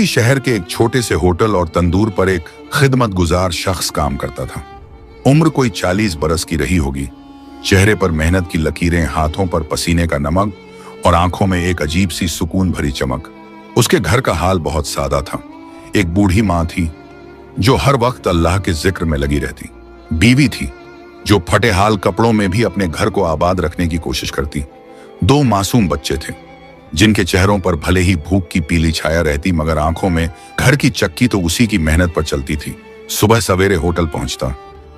उसी शहर के एक छोटे से होटल और तंदूर पर एक खिदमतगुजार शख्स काम करता था। उम्र कोई 40 बरस की रही होगी। चेहरे पर मेहनत की लकीरें, हाथों पर पसीने का नमक और आंखों में एक अजीब सी सुकून भरी चमक। उसके घर का हाल बहुत सादा था। एक बूढ़ी माँ थी जो हर वक्त अल्लाह के जिक्र में लगी रहती। बीवी थी जो फटे हाल कपड़ों में भी अपने घर को आबाद रखने की कोशिश करती। 2 मासूम बच्चे थे जिनके चेहरों पर भले ही भूख की पीली छाया रहती, मगर आंखों में घर की चक्की तो उसी की मेहनत पर चलती थी। सुबह सवेरे होटल पहुंचता,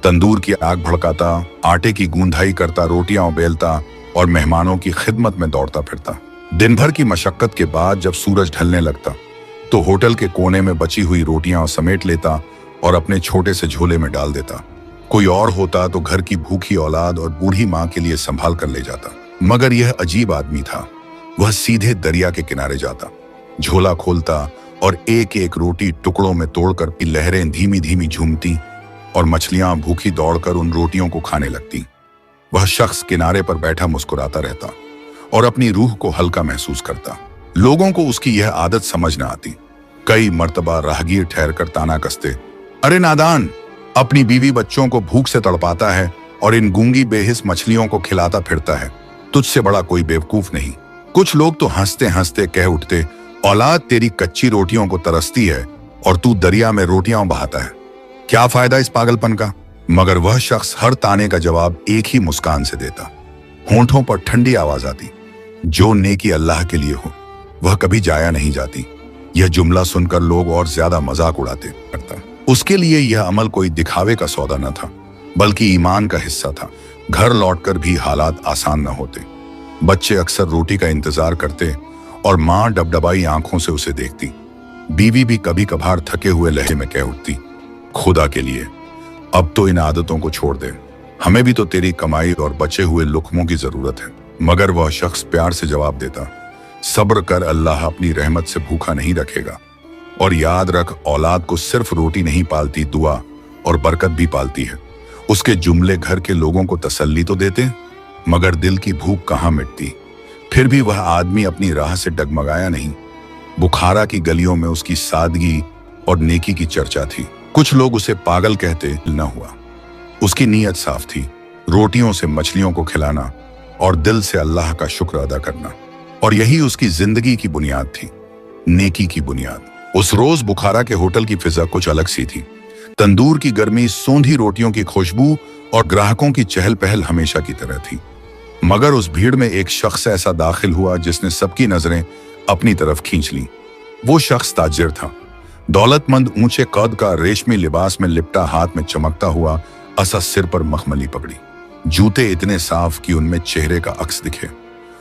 तंदूर की आग भड़काता, आटे की गूंधाई करता, रोटियां बेलता और मेहमानों की खिदमत में दौड़ता फिरता। दिन भर की मशक्कत के बाद जब सूरज ढलने लगता तो होटल के कोने में बची हुई रोटियां समेट लेता और अपने छोटे से झोले में डाल देता। कोई और होता तो घर की भूखी औलाद और बूढ़ी माँ के लिए संभाल कर ले जाता। मगर यह अजीब आदमी था। वह सीधे दरिया के किनारे जाता, झोला खोलता और एक एक रोटी टुकड़ों में तोड़कर लहरें धीमी धीमी झूमती और मछलियां भूखी दौड़कर उन रोटियों को खाने लगती। वह शख्स किनारे पर बैठा मुस्कुराता रहता और अपनी रूह को हल्का महसूस करता। लोगों को उसकी यह आदत समझ न आती। कई मर्तबा राहगीर ठहरकर ताना कसते, अरे नादान, अपनी बीवी बच्चों को भूख से तड़पाता है और इन गूंगी बेहिस मछलियों को खिलाता फिरता है, तुझसे बड़ा कोई बेवकूफ नहीं। कुछ लोग तो हंसते हंसते कह उठते, औलाद तेरी कच्ची रोटियों को तरसती है और तू दरिया में रोटियां बहाता है, क्या फायदा इस पागलपन का। मगर वह शख्स हर ताने का जवाब एक ही मुस्कान से देता। होंठों पर ठंडी आवाज आती, जो नेकी अल्लाह के लिए हो वह कभी जाया नहीं जाती। यह जुमला सुनकर लोग और ज्यादा मजाक उड़ाते करता। उसके लिए यह अमल कोई दिखावे का सौदा न था, बल्कि ईमान का हिस्सा था। घर लौटकर भी हालात आसान न होते। बच्चे अक्सर रोटी का इंतजार करते और माँ डबडबाई आंखों से उसे देखती। बीवी भी कभी कभार थके हुए लहजे में कह उठती, खुदा के लिए अब तो इन आदतों को छोड़ दे, हमें भी तो तेरी कमाई और बचे हुए लुक्मों की जरूरत है। मगर वह शख्स प्यार से जवाब देता, सब्र कर, अल्लाह अपनी रहमत से भूखा नहीं रखेगा। और याद रख, औलाद को सिर्फ रोटी नहीं पालती, दुआ और बरकत भी पालती है। उसके जुमले घर के लोगों को तसल्ली तो देते, मगर दिल की भूख कहाँ मिटती। फिर भी वह आदमी अपनी राह से डगमगाया नहीं। बुखारा की गलियों में उसकी सादगी और नेकी की चर्चा थी। कुछ लोग उसे पागल कहते, न हुआ। उसकी नीयत साफ थी, रोटियों से मछलियों को खिलाना और दिल से अल्लाह का शुक्र अदा करना। और यही उसकी जिंदगी की बुनियाद थी, नेकी की बुनियाद। उस रोज बुखारा के होटल की फिजा कुछ अलग सी थी। तंदूर की गर्मी, सोंधी रोटियों की खुशबू और ग्राहकों की चहल पहल हमेशा की तरह थी। मगर उस भीड़ में एक शख्स ऐसा दाखिल हुआ जिसने सबकी नजरें अपनी तरफ खींच ली। वो शख्स ताजिर था। दौलतमंद, ऊंचे कद का, रेशमी लिबास में लिपटा, हाथ में चमकता हुआ असा, सिर पर मखमली पगड़ी, जूते इतने साफ कि उनमें चेहरे का अक्स दिखे।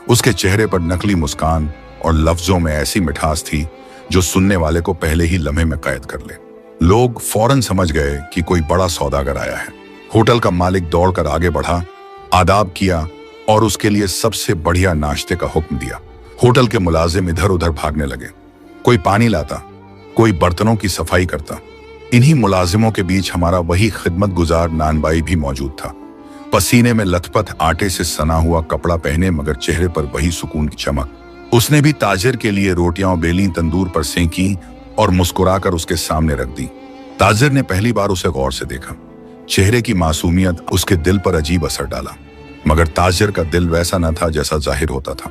उसके चेहरे पर नकली मुस्कान और लफ्जों में ऐसी मिठास थी जो सुनने वाले को पहले ही लम्हे में कैद कर ले। लोग फौरन समझ गए कि कोई बड़ा सौदागर आया है। होटल का मालिक दौड़कर आगे बढ़ा, आदाब किया और उसके लिए सबसे बढ़िया नाश्ते का हुक्म दिया। होटल के मुलाजिम इधर उधर भागने लगे। कोई पानी लाता, कोई बर्तनों की सफाई करता। इन्हीं मुलाजिमों के बीच हमारा वही खिदमतगुजार नानबाई भी मौजूद था। पसीने में लथपथ, आटे से सना हुआ कपड़ा पहने, मगर चेहरे पर वही सुकून की चमक। उसने भी ताजिर के लिए रोटियां बेली, तंदूर पर सेंकी और मुस्कुराकर उसके सामने रख दी। ताजिर ने पहली बार उसे गौर से देखा। चेहरे की मासूमियत उसके दिल पर अजीब असर डाला। मगर ताजिर का दिल वैसा न था जैसा जाहिर होता था।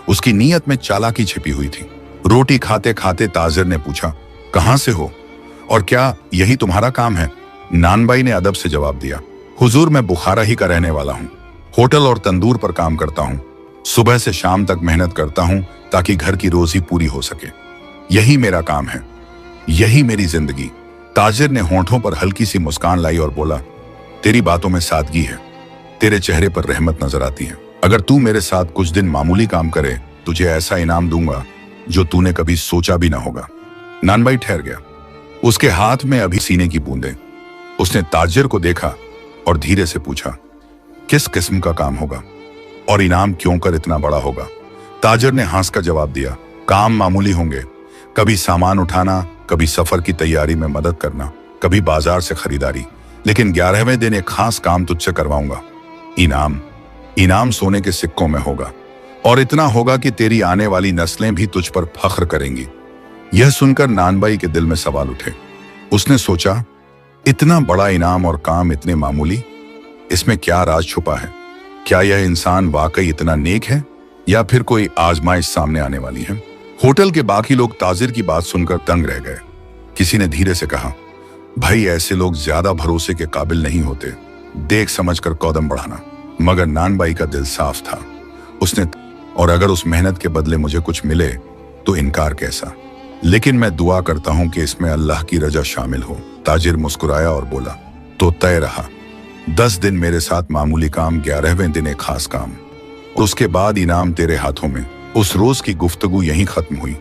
उसकी नीयत में चालाकी छिपी हुई थी। रोटी खाते खाते ताजिर ने पूछा, कहां से हो और क्या यही तुम्हारा काम है? नानबाई ने अदब से जवाब दिया, हुजूर, मैं बुखारा ही का रहने वाला हूँ। होटल और तंदूर पर काम करता हूँ। सुबह से शाम तक मेहनत करता हूँ ताकि घर की रोजी पूरी हो सके। यही मेरा काम है, यही मेरी जिंदगी। ताजिर ने होंठों पर हल्की सी मुस्कान लाई और बोला, तेरी बातों में सादगी है, तेरे चेहरे पर रहमत नजर आती है। अगर तू मेरे साथ कुछ दिन मामूली काम करे, तुझे ऐसा इनाम दूंगा जो तूने कभी सोचा भी ना होगा। नानबाई ठहर गया। उसके हाथ में अभी सीने की बूंदें। उसने ताजिर को देखा और धीरे से पूछा, किस किस्म का काम होगा और इनाम क्यों कर इतना बड़ा होगा? ताजिर ने हंस कर जवाब दिया, काम मामूली होंगे, कभी सामान उठाना, कभी सफर की तैयारी में मदद करना, कभी बाजार से खरीदारी, लेकिन 11वें दिन एक खास काम तुझसे करवाऊंगा। इनाम सोने के सिक्कों में होगा और इतना होगा कि तेरी आने वाली नस्लें भी तुझ पर फख्र करेंगी। यह सुनकर नानबाई के दिल में सवाल उठे। उसने सोचा, इतना बड़ा इनाम और काम इतने मामूली, इसमें क्या राज छुपा है? क्या यह इंसान वाकई इतना नेक है या फिर कोई आजमाइश सामने आने वाली है? होटल के बाकी लोग ताजिर की बात सुनकर दंग रह गए। किसी ने धीरे से कहा, भाई ऐसे लोग ज्यादा भरोसे के काबिल नहीं होते, देख समझ कर कदम बढ़ाना। मगर नानबाई का दिल साफ था। उसने, और अगर उस मेहनत के बदले मुझे कुछ मिले तो इनकार कैसा? लेकिन मैं दुआ करता हूं कि इसमें अल्लाह की रजा शामिल हो। ताजिर मुस्कुराया और बोला, तो तय रहा। 10 दिन मेरे साथ मामूली काम, 11वें दिन एक खास काम, उसके बाद इनाम तेरे हाथों में। उस रोज की गुफ्तगू यहीं खत्म हुई,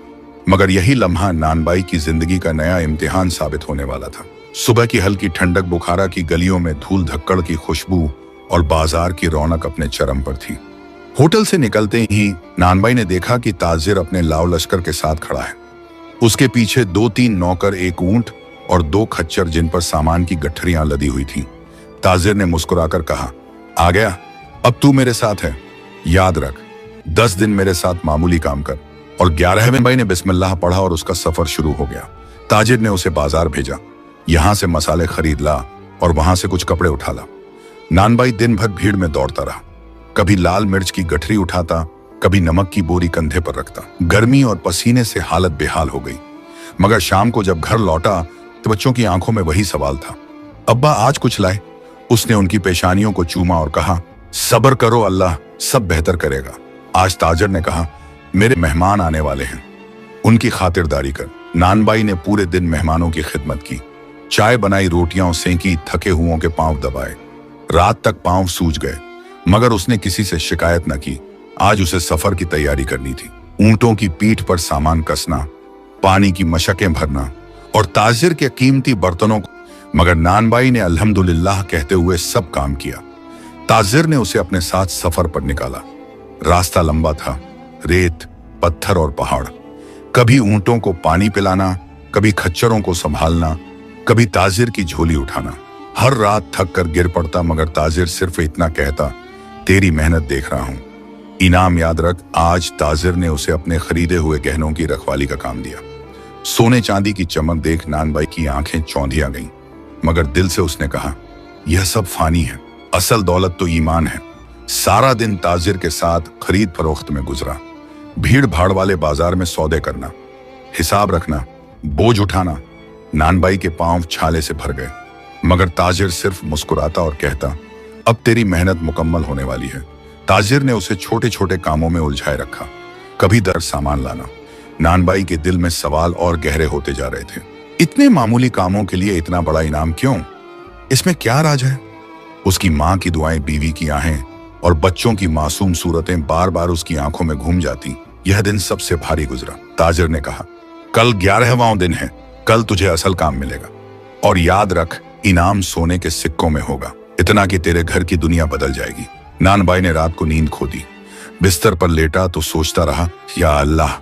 मगर यही लम्हा नानबाई की जिंदगी का नया इम्तिहान साबित होने वाला था। सुबह की हल्की ठंडक, बुखारा की गलियों में धूल धक्कड़ की खुशबू और बाजार की रौनक अपने चरम पर थी। होटल से निकलते ही नानबाई ने देखा कि ताजिर अपने लाव लश्कर के साथ खड़ा है। उसके पीछे 2-3 नौकर, एक ऊंट और 2 खच्चर जिन पर सामान की गठरियां लदी हुई थी। ताजिर ने मुस्कुराकर कहा, आ गया, अब तू मेरे साथ है। याद रख, 10 दिन मेरे साथ मामूली काम कर। और 11वें भाई ने बिस्मिल्लाह पढ़ा और उसका सफर शुरू हो गया। ताजिर ने उसे बाजार भेजा, यहां से मसाले खरीद ला और वहां से कुछ कपड़े उठा ला। नानबाई दिन भर भीड़ में दौड़ता रहा, कभी लाल मिर्च की गठरी उठाता, कभी नमक की बोरी कंधे पर रखता। गर्मी और पसीने से हालत बेहाल हो गई। मगर शाम को जब घर लौटा तो बच्चों की आंखों में वही सवाल था, अब्बा आज कुछ लाए? उसने उनकी पेशानियों को चूमा और कहा, सब्र करो, अल्लाह सब बेहतर करेगा। आज ताजिर ने कहा, मेरे मेहमान आने वाले हैं, उनकी खातिरदारी कर। नानबाई ने पूरे दिन मेहमानों की खिदमत की, चाय बनाई, रोटियां सेंकी, थके हुओं के पांव दबाए। रात तक पांव सूज गए, मगर उसने किसी से शिकायत न की। आज उसे सफर की तैयारी करनी थी। ऊंटों की पीठ पर सामान कसना, पानी की मशकें भरना और ताजिर के कीमती बर्तनों को। मगर नानबाई ने अल्हम्दुलिल्लाह कहते हुए सब काम किया। ताजिर ने उसे अपने साथ सफर पर निकाला। रास्ता लंबा था, रेत, पत्थर और पहाड़। कभी ऊंटों को पानी पिलाना, कभी खच्चरों को संभालना, कभी ताजिर की झोली उठाना। हर रात थक कर गिर पड़ता, मगर ताजिर सिर्फ इतना कहता, तेरी मेहनत देख रहा हूं, इनाम याद रख। आज ताजिर ने उसे अपने खरीदे हुए गहनों की रखवाली का काम दिया। सोने चांदी की चमक देख नानबाई की आंखें चौंधिया गईं, मगर दिल से उसने कहा, यह सब फानी है, असल दौलत तो ईमान है। सारा दिन ताजिर के साथ खरीद फरोख्त में गुजरा, भीड़ भाड़ वाले बाजार में सौदे करना, हिसाब रखना, बोझ उठाना। नानबाई के पांव छाले से भर गए, मगर ताजिर सिर्फ मुस्कुराता और कहता, अब तेरी मेहनत मुकम्मल होने वाली है। ताजिर ने उसे छोटे छोटे कामों में उलझाए रखा, कभी दर सामान लाना। नानबाई के दिल में सवाल और गहरे होते जा रहे थे। इतने मामूली कामों के लिए इतना बड़ा इनाम क्यों? इसमें क्या राज है? उसकी माँ की दुआएं, बीवी की आहें और बच्चों की मासूम सूरतें बार बार उसकी आंखों में घूम जाती। यह दिन सबसे भारी गुजरा। ताजिर ने कहा, कल 11वां दिन है, कल तुझे असल काम मिलेगा। और याद रख, इनाम सोने के सिक्कों में होगा, इतना कि तेरे घर की दुनिया बदल जाएगी। नानबाई ने रात को नींद खो दी। बिस्तर पर लेटा तो सोचता रहा, या अल्लाह,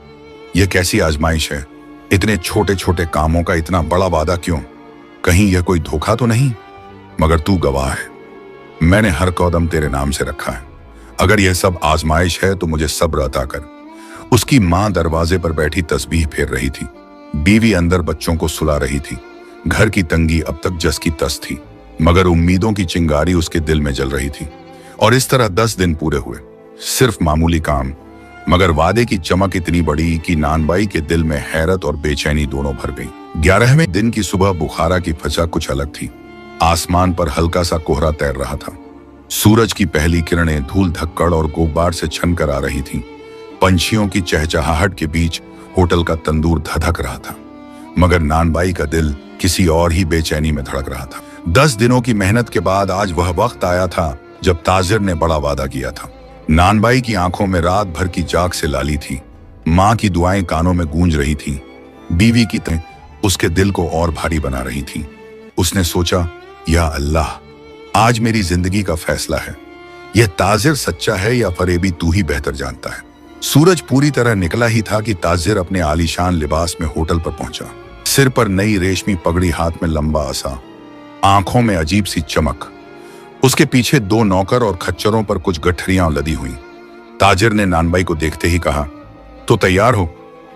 यह कैसी आजमाइश है? इतने छोटे छोटे कामों का इतना बड़ा वादा क्यों? कहीं यह कोई धोखा तो नहीं? मगर तू गवाह है, मैंने हर कदम तेरे नाम से रखा है। अगर यह सब आजमाइश है तो मुझे सब्र अता कर। उसकी माँ दरवाजे पर बैठी तस्बीह फेर रही थी, बीवी अंदर बच्चों को सुला रही थी। घर की तंगी अब तक जस की तस थी, मगर उम्मीदों की चिंगारी उसके दिल में जल रही थी। और इस तरह 10 दिन पूरे हुए, सिर्फ मामूली काम, मगर वादे की चमक इतनी बड़ी कि नानबाई के दिल में हैरत और बेचैनी दोनों भर गई। 11वें दिन की सुबह बुखारा की फजा कुछ अलग थी। आसमान पर हल्का सा कोहरा तैर रहा था। सूरज की पहली किरणें धूल धक्कड़ और गुब्बार से छन कर आ रही थीं। पंछियों की चहचहाहट के बीच होटल का तंदूर धधक रहा था, मगर नानबाई का दिल किसी और ही बेचैनी में धड़क रहा था। 10 दिनों की मेहनत के बाद आज वह वक्त आया था जब ताजिर ने बड़ा वादा किया था। नानबाई की आंखों में रात भर की जाग से लाली थी। माँ की दुआएं कानों में गूंज रही थीं। बीवी की तें उसके दिल को और भारी बना रही थीं। उसने सोचा, या अल्लाह, आज मेरी जिंदगी का फैसला है। यह ताजिर सच्चा है या फरेबी, तू ही बेहतर जानता है। सूरज पूरी तरह निकला ही था कि ताजिर अपने आलीशान लिबास में होटल पर पहुंचा। सिर पर नई रेशमी पगड़ी, हाथ में लंबा असा, आंखों में अजीब सी चमक। उसके पीछे 2 नौकर और खच्चरों पर कुछ गठरियां लदी हुई। ताजिर ने नानबाई को देखते ही कहा, तो तैयार हो,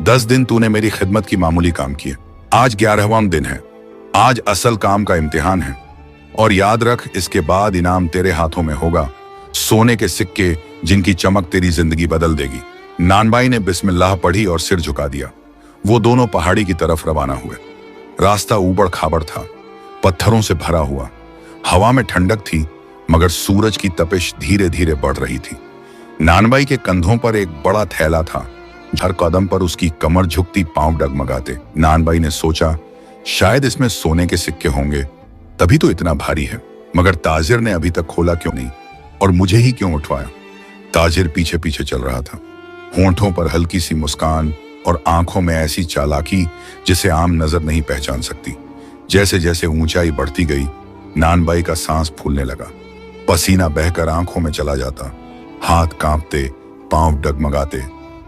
10 दिन तूने मेरी खिदमत की मामूली काम किए, आज 11वां दिन है। आज असल काम का इम्तिहान है, और याद रख इसके बाद इनाम तेरे हाथों में होगा, सोने के सिक्के जिनकी चमक तेरी जिंदगी बदल देगी। नानबाई ने बिस्मिल्लाह पढ़ी और सिर झुका दिया। वो दोनों पहाड़ी की तरफ रवाना हुए। रास्ता ऊबड़ खाबड़ था, पत्थरों से भरा हुआ। हवा में ठंडक थी, मगर सूरज की तपिश धीरे धीरे बढ़ रही थी। नानबाई के कंधों पर एक बड़ा थैला था, हर कदम पर उसकी कमर झुकती, पांव डगमगाते। नानबाई ने सोचा, शायद इसमें सोने के सिक्के होंगे, तभी तो इतना भारी है। मगर ताजिर ने अभी तक खोला क्यों नहीं, और मुझे ही क्यों उठवाया? ताजिर पीछे पीछे चल रहा था, होंठों पर हल्की सी मुस्कान और आंखों में ऐसी चालाकी जिसे आम नजर नहीं पहचान सकती। जैसे जैसे ऊंचाई बढ़ती गई, नानबाई का सांस फूलने लगा, पसीना बहकर आंखों में चला जाता, हाथ कांपते, पांव डगमगाते,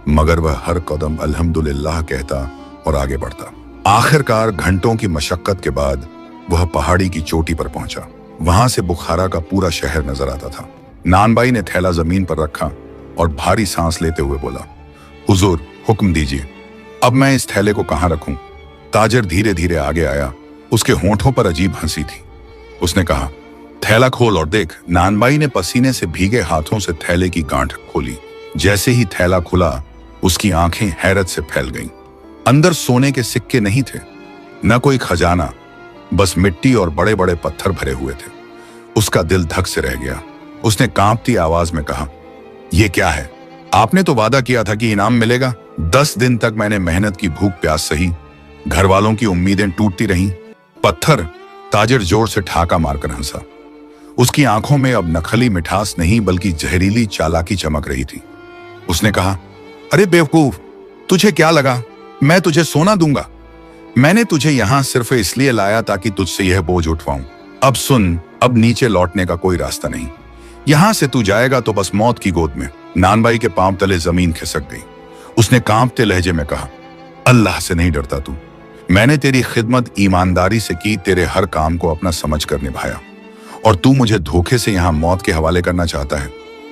मगर वह हर कदम अल्हम्दुलिल्लाह कहता और आगे बढ़ता। आखिरकार घंटों की मशक्कत के बाद वह पहाड़ी की चोटी पर पहुंचा। वहां से बुखारा का पूरा शहर नजर आता था। नानबाई ने थैला जमीन पर रखा और भारी सांस लेते हुए बोला, हुजूर हुक्म दीजिए, अब मैं इस थैले को कहां रखूं? ताजिर धीरे धीरे आगे आया, उसके होंठों पर अजीब हंसी थी। उसने कहा, थैला खोल और देख। नानबाई ने पसीने से भीगे हाथों से थैले की गांठ खोली। जैसे ही थैला खुला, उसकी आंखें हैरत से फैल गईं। अंदर सोने के सिक्के नहीं थे, न कोई खजाना, बस मिट्टी और बड़े बड़े पत्थर भरे हुए थे। उसका दिल धक से रह गया। उसने कांपती आवाज में कहा, यह क्या है? आपने तो वादा किया था कि इनाम मिलेगा। 10 दिन तक मैंने मेहनत की भूख प्यास सही, घर वालों की उम्मीदें टूटती रहीं। पत्थर? ताजिर जोर से ठाका मारकर हंसा। उसकी आंखों में अब नखली मिठास नहीं बल्कि जहरीली चालाकी चमक रही थी। उसने कहा, अरे बेवकूफ, तुझे क्या लगा मैं तुझे सोना दूंगा? मैंने तुझे यहां सिर्फ इसलिए लाया ताकि तुझसे यह बोझ उठवाऊं। अब सुन, अब नीचे लौटने का कोई रास्ता नहीं। यहां से तू जाएगा तो बस मौत की गोद में। नानबाई के पांव तले जमीन खिसक गई। उसने कांपते लहजे में कहा, अल्लाह से नहीं डरता तू? मैंने तेरी खिदमत ईमानदारी से की, तेरे हर काम को अपना समझ कर निभाया, और तू मुझे धोखे से यहां मौत के हवाले करना चाहता है?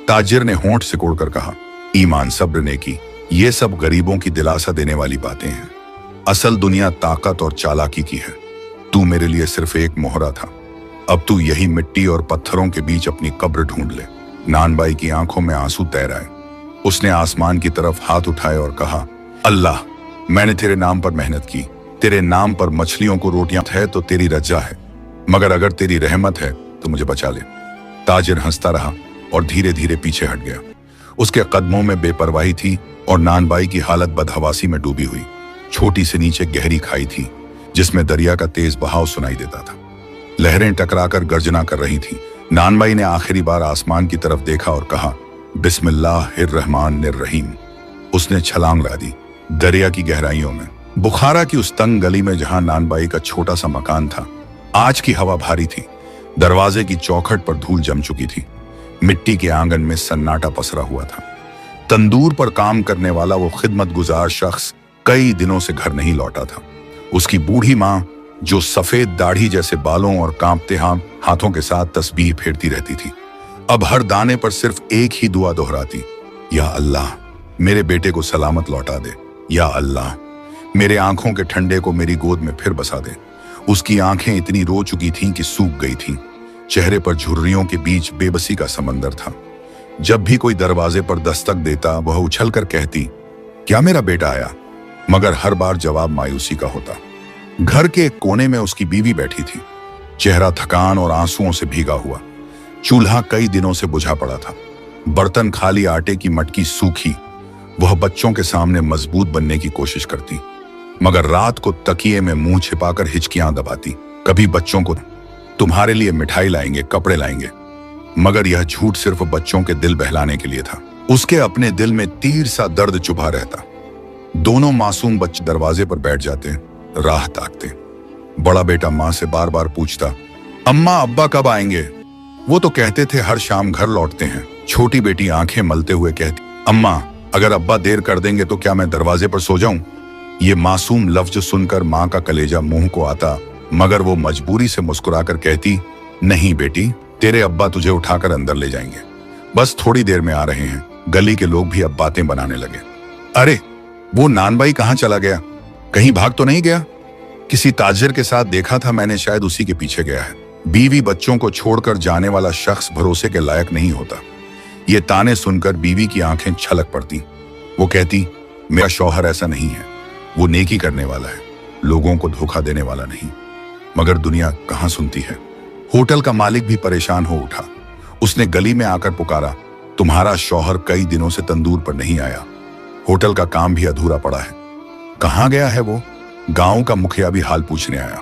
ताजिर ने होंठ सिकोड़कर कहा, ईमान, सब्र, नेकी, ये सब गरीबों की दिलासा देने वाली बातें हैं। असल दुनिया ताकत और चालाकी की है। तू मेरे लिए सिर्फ एक मोहरा था, अब तू यही मिट्टी और पत्थरों के बीच अपनी कब्र ढूंढ ले। नानबाई की आंखों में आंसू तैर आए। उसने आसमान की तरफ हाथ उठाए और कहा, अल्लाह, मैंने तेरे नाम पर मेहनत की, तेरे नाम पर मछलियों को रोटियां है तो तेरी रजा है, मगर अगर तेरी रहमत है तो मुझे बचा ले। ताजिर हंसता रहा और धीरे धीरे पीछे हट गया। उसके कदमों में बेपरवाही थी और नानबाई की हालत बदहवासी में डूबी हुई। छोटी से नीचे गहरी खाई थी जिसमें दरिया का तेज बहाव सुनाई देता था। लहरें टकराकर गर्जना कर रही थीं। नानबाई ने आखिरी बार आसमान की तरफ देखा और कहा, बिस्मिल्लाहिर्रहमानिर्रहीम। उसने छलांग ला दी दरिया की गहराइयों में। बुखारा की उस तंग गली में जहां नानबाई का छोटा सा मकान था, आज की हवा भारी थी। दरवाजे की चौखट पर धूल जम चुकी थी। मिट्टी के आंगन में सन्नाटा पसरा हुआ था। तंदूर पर काम करने वाला वो खिदमत गुजार शख्स कई दिनों से घर नहीं लौटा था। उसकी बूढ़ी माँ, जो सफेद दाढ़ी जैसे बालों और कांपते हाथों के साथ तस्बीह फेरती रहती थी, अब हर दाने पर सिर्फ एक ही दुआ दोहराती, या अल्लाह, मेरे बेटे को सलामत लौटा दे। या अल्लाह, मेरे आंखों के ठंडे को मेरी गोद में फिर बसा दे। उसकी आंखें इतनी रो चुकी थीं कि सूख गई थीं। चेहरे पर झुर्रियों के बीच बेबसी का समंदर था। जब भी कोई दरवाजे पर दस्तक देता, वह उछलकर कहती, क्या मेरा बेटा आया? मगर हर बार जवाब मायूसी का होता। घर के एक कोने में उसकी बीवी बैठी थी, चेहरा थकान और आंसुओं से भीगा हुआ। चूल्हा कई दिनों से बुझा पड़ा था, बर्तन खाली, आटे की मटकी सूखी। वह बच्चों के सामने मजबूत बनने की कोशिश करती, मगर रात को तकिए में मुंह छिपाकर हिचकियां दबाती। कभी बच्चों को, तुम्हारे लिए मिठाई लाएंगे, कपड़े लाएंगे, मगर यह झूठ सिर्फ बच्चों के दिल बहलाने के लिए था। उसके अपने दिल में तीर सा दर्द चुभा रहता। दोनों मासूम बच्चे दरवाजे पर बैठ जाते, राह ताकते। बड़ा बेटा माँ से बार बार पूछता, अम्मा अब्बा कब आएंगे? वो तो कहते थे हर शाम घर लौटते हैं। छोटी बेटी आंखें मलते हुए कहती, अम्मा, अगर अब्बा देर कर देंगे तो क्या मैं दरवाजे पर सो जाऊं? ये मासूम लफ्ज सुनकर माँ का कलेजा मुंह को आता, मगर वो मजबूरी से मुस्कुराकर कहती, नहीं बेटी, तेरे अब्बा तुझे उठाकर अंदर ले जाएंगे, बस थोड़ी देर में आ रहे हैं। गली के लोग भी अब बातें बनाने लगे। अरे, वो नानबाई कहाँ चला गया? कहीं भाग तो नहीं गया? किसी ताजिर के साथ देखा था मैंने, शायद उसी के पीछे गया है। बीवी बच्चों को छोड़कर जाने वाला शख्स भरोसे के लायक नहीं होता। ये ताने सुनकर बीवी की आंखें छलक पड़ती। वो कहती, मेरा शौहर ऐसा नहीं है, वो नेकी करने वाला है, लोगों को धोखा देने वाला नहीं। मगर दुनिया कहाँ सुनती है। होटल का मालिक भी परेशान हो उठा। उसने गली में आकर पुकारा, तुम्हारा शौहर कई दिनों से तंदूर पर नहीं आया, होटल का काम भी अधूरा पड़ा है। कहाँ गया है वो? गांव का मुखिया भी हाल पूछने आया।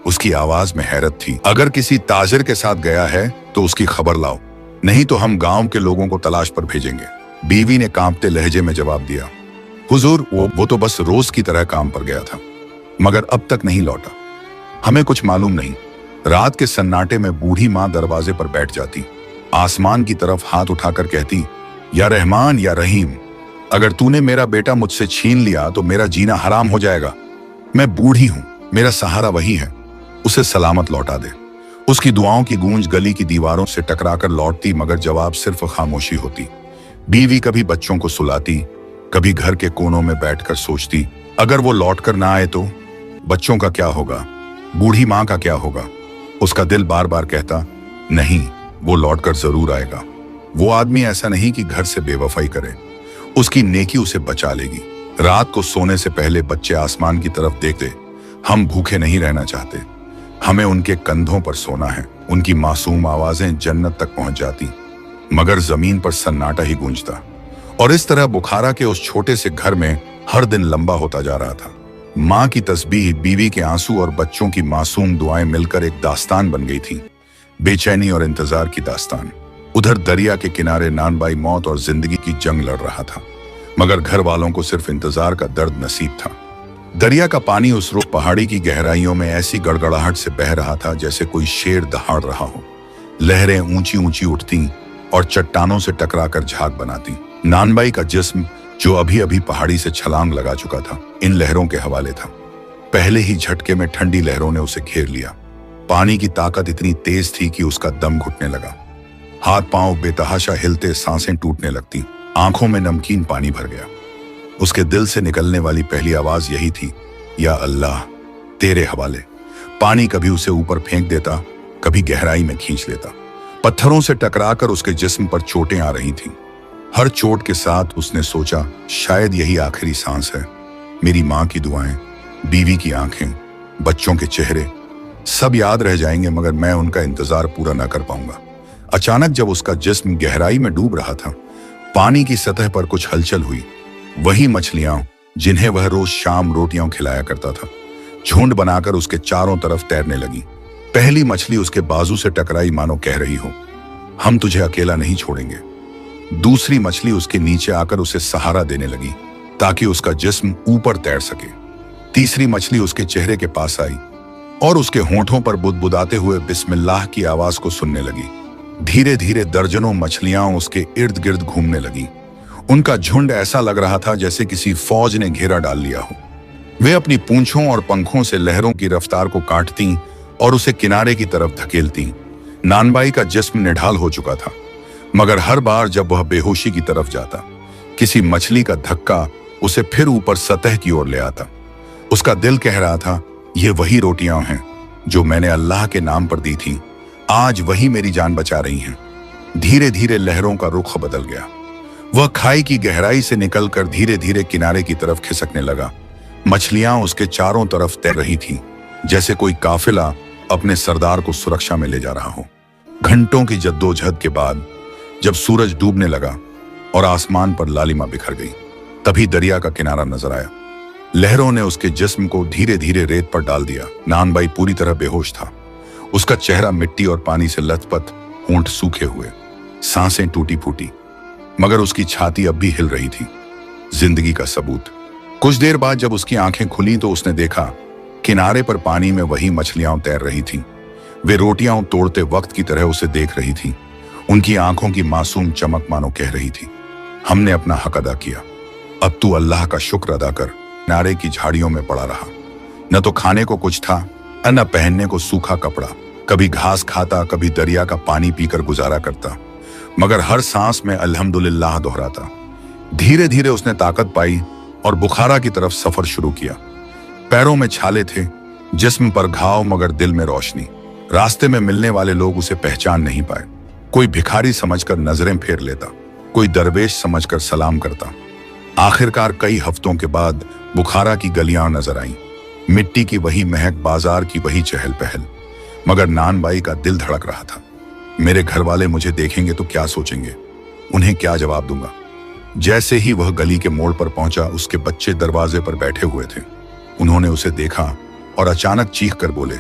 उसकी आवाज में हैरत थी। अगर किसी ताजिर के साथ गया है तो उसकी खबर लाओ, नहीं तो हम गांव के लोगों को तलाश पर भेजेंगे। बीवी ने कांपते लहजे में जवाब दिया, हुजूर वो तो बस रोज की तरह काम पर गया था, मगर अब तक नहीं लौटा। हमें कुछ मालूम नहीं। रात के सन्नाटे में बूढ़ी माँ दरवाजे पर बैठ जाती, आसमान की तरफ हाथ उठाकर कहती, या रहमान या रहीम, अगर तूने मेरा बेटा मुझसे छीन लिया तो मेरा जीना हराम हो जाएगा। मैं बूढ़ी हूं, मेरा सहारा वही है, उसे सलामत लौटा दे। उसकी दुआओं की गूंज गली की दीवारों से टकराकर लौटती, मगर जवाब सिर्फ खामोशी होती। बीवी कभी बच्चों को सुलाती, कभी घर के कोनों में बैठकर सोचती, अगर वो लौटकर ना आए तो बच्चों का क्या होगा, बूढ़ी माँ का क्या होगा। उसका दिल बार बार कहता, नहीं, वो लौटकर जरूर आएगा। वो आदमी ऐसा नहीं कि घर से बेवफाई करे, उसकी नेकी उसे बचा लेगी। रात को सोने से पहले बच्चे आसमान की तरफ देखते। हम भूखे नहीं रहना चाहते, हमें उनके कंधों पर सोना है। उनकी मासूम आवाजें जन्नत तक पहुंच जाती, मगर जमीन पर सन्नाटा ही गूंजता। और इस तरह बुखारा के उस छोटे से घर में हर दिन लंबा होता जा रहा था। माँ की तस्बीह, बीवी के आंसू और बच्चों की मासूम दुआएं मिलकर एक दास्तान बन गई थी, बेचैनी और इंतजार की दास्तान। उधर दरिया के किनारे नानबाई मौत और जिंदगी की जंग लड़ रहा था, मगर घर वालों को सिर्फ इंतजार का दर्द नसीब था। दरिया का पानी उस रोज पहाड़ी की गहराइयों में ऐसी गड़गड़ाहट से बह रहा था जैसे कोई शेर दहाड़ रहा हो। लहरें ऊंची ऊंची उठती और चट्टानों से टकराकर झाग बनाती। नानबाई का जिस्म, जो अभी अभी पहाड़ी से छलांग लगा चुका था, इन लहरों के हवाले था। पहले ही झटके में ठंडी लहरों ने उसे घेर लिया। पानी की ताकत इतनी तेज थी कि उसका दम घुटने लगा। हाथ पांव बेतहाशा हिलते, सांसें टूटने लगती, आंखों में नमकीन पानी भर गया। उसके दिल से निकलने वाली पहली आवाज यही थी, या अल्लाह, तेरे हवाले। पानी कभी उसे ऊपर फेंक देता, कभी गहराई में खींच लेता। पत्थरों से टकराकर उसके जिस्म पर चोटें आ रही थीं। हर चोट के साथ उसने सोचा, शायद यही आखिरी सांस है। मेरी माँ की दुआएं, बीवी की आंखें, बच्चों के चेहरे, सब याद रह जाएंगे, मगर मैं उनका इंतजार पूरा न कर पाऊंगा। अचानक जब उसका जिस्म गहराई में डूब रहा था, पानी की सतह पर कुछ हलचल हुई। वही मछलियां जिन्हें वह रोज शाम रोटियां खिलाया करता था, झुंड बनाकर उसके चारों तरफ तैरने लगी। पहली मछली उसके बाजू से टकराई, मानो कह रही हो, हम तुझे अकेला नहीं छोड़ेंगे। दूसरी मछली उसके नीचे आकर उसे सहारा देने लगी ताकि उसका जिस्म ऊपर तैर सके। तीसरी मछली उसके चेहरे के पास आई और उसके होंठों पर बुदबुदाते हुए बिस्मिल्लाह की आवाज को सुनने लगी। धीरे धीरे दर्जनों मछलियां उसके इर्द गिर्द घूमने लगी। उनका झुंड ऐसा लग रहा था जैसे किसी फौज ने घेरा डाल लिया हो। वे अपनी पूंछों और पंखों से लहरों की रफ्तार को काटती और उसे किनारे की तरफ धकेलती। नानबाई का जिस्म निढाल हो चुका था, मगर हर बार जब वह बेहोशी की तरफ जाता, किसी मछली का धक्का उसे फिर ऊपर सतह की ओर ले आता। उसका दिल कह रहा था, ये वही रोटियां हैं जो मैंने अल्लाह के नाम पर दी थी, आज वही मेरी जान बचा रही हैं। धीरे धीरे लहरों का रुख बदल गया। वह खाई की गहराई से निकलकर धीरे धीरे किनारे की तरफ खिसकने लगा। मछलियां उसके चारों तरफ तैर रही थीं, जैसे कोई काफिला अपने सरदार को सुरक्षा में ले जा रहा हो। घंटों की जद्दोजहद के बाद जब सूरज डूबने लगा और आसमान पर लालिमा बिखर गई, तभी दरिया का किनारा नजर आया। लहरों ने उसके जिस्म को धीरे धीरे रेत पर डाल दिया। नानबाई पूरी तरह बेहोश था। उसका चेहरा मिट्टी और पानी से लथपथ, होंठ सूखे हुए, सांसें टूटी फूटी, मगर उसकी छाती अब भी हिल रही थी। जिंदगी का सबूत। कुछ देर बाद जब उसकी आंखें खुली तो उसने देखा, किनारे पर पानी में वही मछलियां तैर रही थीं। वे रोटियां तोड़ते वक्त की तरह उसे देख रही थीं। उनकी आंखों की मासूम चमक मानो कह रही थी, हमने अपना हक अदा किया, अब तू अल्लाह का शुक्र अदा कर। किनारे की झाड़ियों में पड़ा रहा। न तो खाने को कुछ था, न पहनने को सूखा कपड़ा। कभी घास खाता, कभी दरिया का पानी पीकर गुजारा करता, मगर हर सांस में अल्हम्दुलिल्लाह दोहराता। धीरे धीरे उसने ताकत पाई और बुखारा की तरफ सफर शुरू किया। पैरों में छाले थे, जिस्म पर घाव मगर दिल में रोशनी। रास्ते में मिलने वाले लोग उसे पहचान नहीं पाए। कोई भिखारी समझकर नजरें फेर लेता, कोई दरवेश समझकर सलाम करता। आखिरकार कई हफ्तों के बाद बुखारा की गलियां नजर आईं। मिट्टी की वही महक, बाजार की वही चहल पहल। मगर नानबाई का दिल धड़क रहा था। मेरे घर वाले मुझे देखेंगे तो क्या सोचेंगे, उन्हें क्या जवाब दूंगा। जैसे ही वह गली के मोड़ पर पहुंचा, उसके बच्चे दरवाजे पर बैठे हुए थे। उन्होंने उसे देखा और अचानक चीख कर बोले,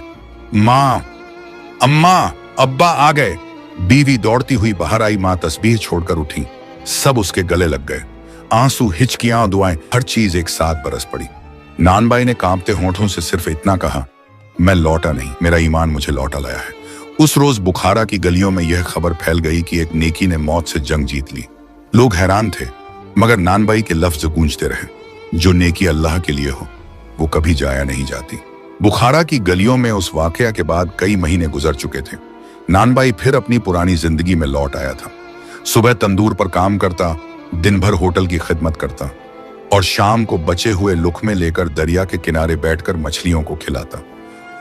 माँ, अम्मा, अब्बा आ गए। बीवी दौड़ती हुई बाहर आई। माँ तस्बीह छोड़कर उठी। सब उसके गले लग गए। आंसू, हिचकियां, दुआएं, हर चीज एक साथ बरस पड़ी। नानबाई ने कांपते होंठों से सिर्फ इतना कहा, मैं लौटा नहीं, मेरा ईमान मुझे लौटा लाया है। उस रोज बुखारा की गलियों में यह खबर फैल गई कि एक नेकी ने मौत से जंग जीत ली। लोग हैरान थे, मगर नानबाई के लफ्ज गूंजते रहे, जो नेकी अल्लाह के लिए हो वो कभी जाया नहीं जाती। बुखारा की गलियों में उस वाकया के बाद कई महीने गुजर चुके थे। नानबाई फिर अपनी पुरानी जिंदगी में लौट आया था। सुबह तंदूर पर काम करता, दिन भर होटल की खिदमत करता और शाम को बचे हुए लुकमे लेकर दरिया के किनारे बैठकर मछलियों को खिलाता।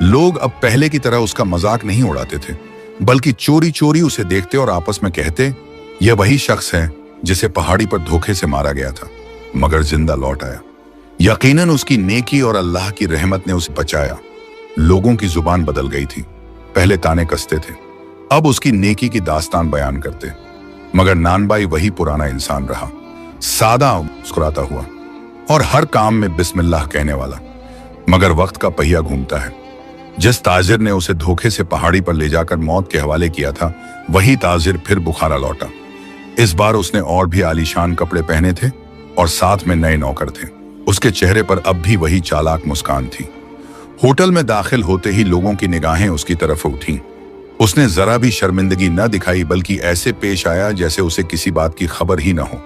लोग अब पहले की तरह उसका मजाक नहीं उड़ाते थे, बल्कि चोरी चोरी उसे देखते और आपस में कहते, यह वही शख्स है जिसे पहाड़ी पर धोखे से मारा गया था मगर जिंदा लौट आया। यकीनन उसकी नेकी और अल्लाह की रहमत ने उसे बचाया। लोगों की जुबान बदल गई थी। पहले ताने कसते थे, अब उसकी नेकी की दास्तान बयान करते। मगर नानबाई वही पुराना इंसान रहा, सादा, मुस्कुराता हुआ और हर काम में बिस्मिल्लाह कहने वाला। मगर वक्त का पहिया घूमता है। जिस ताजिर ने उसे धोखे से पहाड़ी पर ले जाकर मौत के हवाले किया था, वही ताजिर फिर बुखारा लौटा। इस बार उसने और भी आलीशान कपड़े पहने थे और साथ में नए नौकर थे। उसके चेहरे पर अब भी वही चालाक मुस्कान थी। होटल में दाखिल होते ही लोगों की निगाहें उसकी तरफ उठीं। उसने जरा भी शर्मिंदगी न दिखाई, बल्कि ऐसे पेश आया जैसे उसे किसी बात की खबर ही न हो।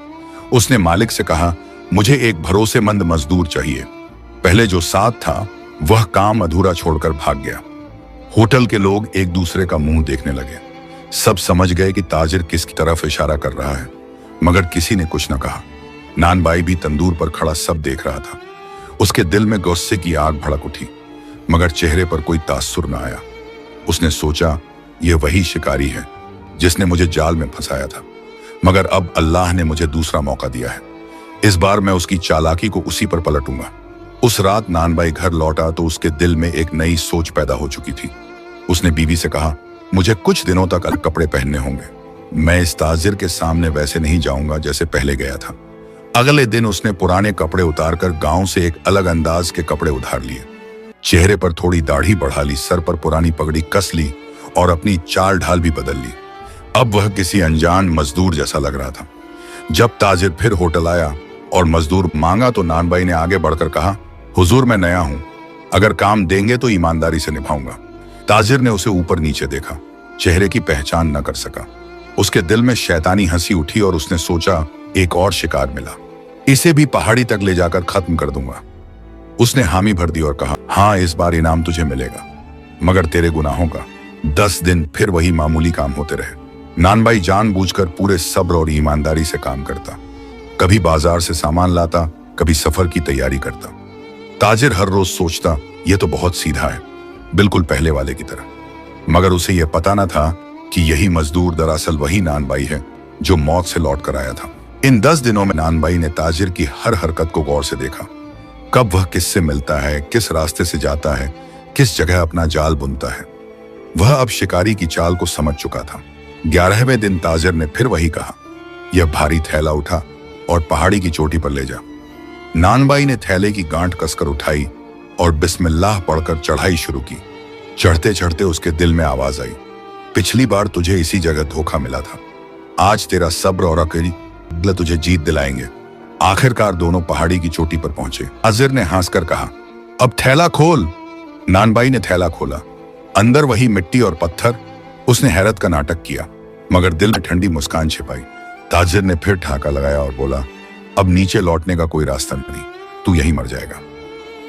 उसने मालिक से कहा, मुझे एक भरोसेमंद मजदूर चाहिए। पहले जो साथ था वह काम अधूरा छोड़कर भाग गया। होटल के लोग एक दूसरे का मुंह देखने लगे। सब समझ गए कि ताजिर किसकी तरफ इशारा कर रहा है, मगर किसी ने कुछ न कहा। नानबाई भी तंदूर पर खड़ा सब देख रहा था। उसके दिल में गुस्से की आग भड़क उठी, मगर चेहरे पर कोई तासुर न आया। उसने सोचा, यह वही शिकारी है जिसने मुझे जाल में फंसाया था, मगर अब अल्लाह ने मुझे दूसरा मौका दिया है। इस बार मैं उसकी चालाकी को उसी पर पलटूंगा। उस रात नानबाई घर लौटा तो उसके दिल में एक नई सोच पैदा हो चुकी थी। उसने बीवी से कहा, मुझे कुछ दिनों तक अलग कपड़े पहनने होंगे। मैं इस ताजिर के सामने वैसे नहीं जाऊंगा जैसे पहले गया था। अगले दिन उसने पुराने कपड़े उतारकर गांव से एक अलग अंदाज के कपड़े उधार लिए। चेहरे पर थोड़ी दाढ़ी बढ़ा ली, सर पर पुरानी पगड़ी कस ली और अपनी चाल ढाल भी बदल ली। अब वह किसी अनजान मजदूर जैसा लग रहा था। जब ताजिर फिर होटल आया और मजदूर मांगा तो नानबाई ने आगे बढ़कर कहा, हुजूर, मैं नया हूं, अगर काम देंगे तो ईमानदारी से निभाऊंगा। ताजिर ने उसे ऊपर नीचे देखा, चेहरे की पहचान न कर सका। उसके दिल में शैतानी हंसी उठी और उसने सोचा, एक और शिकार मिला, इसे भी पहाड़ी तक ले जाकर खत्म कर दूंगा। उसने हामी भर दी और कहा, हाँ, इस बार इनाम तुझे मिलेगा, मगर तेरे गुनाहों का। 10 दिन फिर वही मामूली काम होते रहे। नानबाई जानबूझकर पूरे सब्र और ईमानदारी से काम करता। कभी बाजार से सामान लाता, कभी सफर की तैयारी करता। ताजिर हर रोज सोचता, यह तो बहुत सीधा है, बिल्कुल पहले वाले की तरह। मगर उसे यह पता न था कि यही मजदूर दरअसल वही नानबाई है जो मौत से लौट कर आया था। इन 10 दिनों में नानबाई ने ताजिर की हर हरकत को गौर से देखा। कब वह किससे मिलता है, किस रास्ते से जाता है, किस जगह अपना जाल बुनता है। वह अब शिकारी की चाल को समझ चुका था। 11वें दिन ताजिर ने फिर वही कहा, यह भारी थैला उठा और पहाड़ी की चोटी पर ले जा। नानबाई ने थैले की गांठ कसकर उठाई और बिस्मिल्लाह पढ़कर चढ़ाई शुरू की। चढ़ते चढ़ते उसके दिल में आवाज आई, पिछली बार तुझे इसी जगह धोखा मिला था, आज तेरा सब्र और अकल तुझे जीत दिलाएंगे। आखिरकार दोनों पहाड़ी की चोटी पर पहुंचे। ताजिर ने हंसकर कहा, अब थैला खोल। नानबाई ने थैला खोला, अंदर वही मिट्टी और पत्थर। उसने हैरत का नाटक किया, मगर दिल में ठंडी मुस्कान छिपाई। ताजिर ने फिर ठाका लगाया और बोला, अब नीचे लौटने का कोई रास्ता नहीं, तू यहीं मर जाएगा।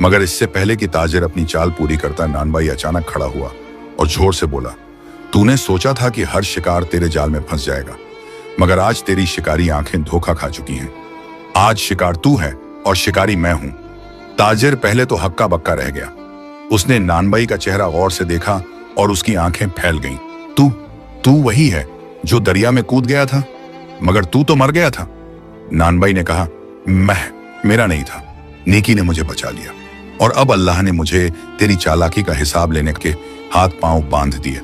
मगर इससे पहले कि ताजिर अपनी चाल पूरी करता, नानबाई अचानक खड़ा हुआ और जोर से बोला, तूने सोचा था कि हर शिकार तेरे जाल में फंस जाएगा, मगर आज तेरी शिकारी आंखें धोखा खा चुकी हैं। आज शिकार तू है और शिकारी मैं हूं। ताजिर पहले तो हक्का बक्का रह गया। उसने नानबाई का चेहरा गौर से देखा और उसकी आंखें फैल गईं। तू तू वही है जो दरिया में कूद गया था, मगर तू तो मर गया था। नानबाई ने कहा, मेरा नहीं था, नेकी ने मुझे बचा लिया और अब अल्लाह ने मुझे तेरी चालाकी का हिसाब लेने के हाथ पांव बांध दिए।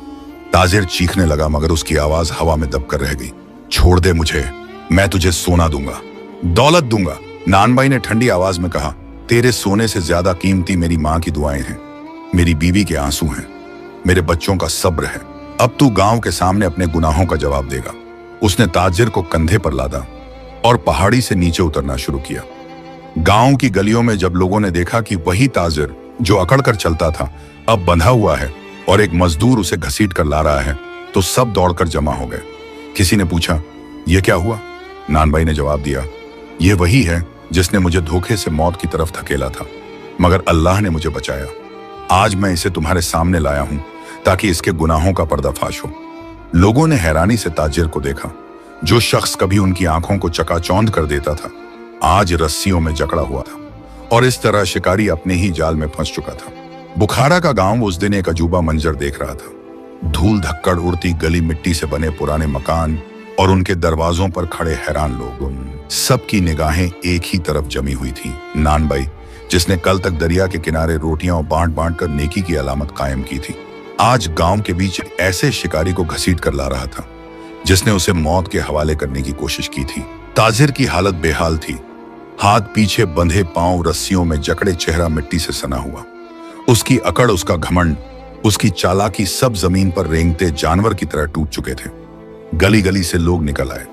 ताजिर चीखने लगा मगर उसकी आवाज हवा में दबकर रह गई। छोड़ दे मुझे, मैं तुझे सोना दूंगा, दौलत दूंगा। नानबाई ने ठंडी आवाज में कहा, तेरे सोने से ज्यादा कीमती मेरी माँ की दुआएं हैं, मेरी बीवी के आंसू हैं, मेरे बच्चों का सब्र है। अब तू गांव के सामने अपने गुनाहों का जवाब देगा। उसने ताजिर को कंधे पर लादा और पहाड़ी से नीचे उतरना शुरू किया। गांव की गलियों में जब लोगों ने देखा कि वही ताजिर जो अकड़ कर चलता था अब बंधा हुआ है और एक मजदूर उसे घसीट कर ला रहा है, तो सब दौड़कर जमा हो गए। किसी ने पूछा, यह क्या हुआ? नानबाई ने जवाब दिया, यह वही है जिसने मुझे धोखे से मौत की तरफ धकेला था, मगर अल्लाह ने मुझे बचाया। आज मैं इसे तुम्हारे सामने लाया हूं ताकि इसके गुनाहों का पर्दाफाश हो। लोगों ने हैरानी से ताजिर को देखा। जो शख्स कभी उनकी आंखों को चकाचौंध कर देता था, आज रस्सियों में जकड़ा हुआ था और इस तरह शिकारी अपने ही जाल में फंस चुका था। बुखारा का गांव उस दिन एक अजूबा मंजर देख रहा था। धूल धक्कड़ उड़ती गली, मिट्टी से बने पुराने मकान और उनके दरवाजों पर खड़े हैरान लोग। सबकी निगाहें एक ही तरफ जमी हुई थी। नानबाई, जिसने कल तक दरिया के किनारे रोटियां बांट बांट कर नेकी की अलामत कायम की थी, आज गांव के बीच ऐसे शिकारी को घसीट कर ला रहा था जिसने उसे मौत के हवाले करने की कोशिश की थी। ताजिर की हालत बेहाल थी। हाथ पीछे बंधे, पांव रस्सियों में जकड़े, चेहरा मिट्टी से सना हुआ। उसकी अकड़, उसका घमंड, उसकी चालाकी सब जमीन पर रेंगते जानवर की तरह टूट चुके थे। गली गली से लोग निकल आए।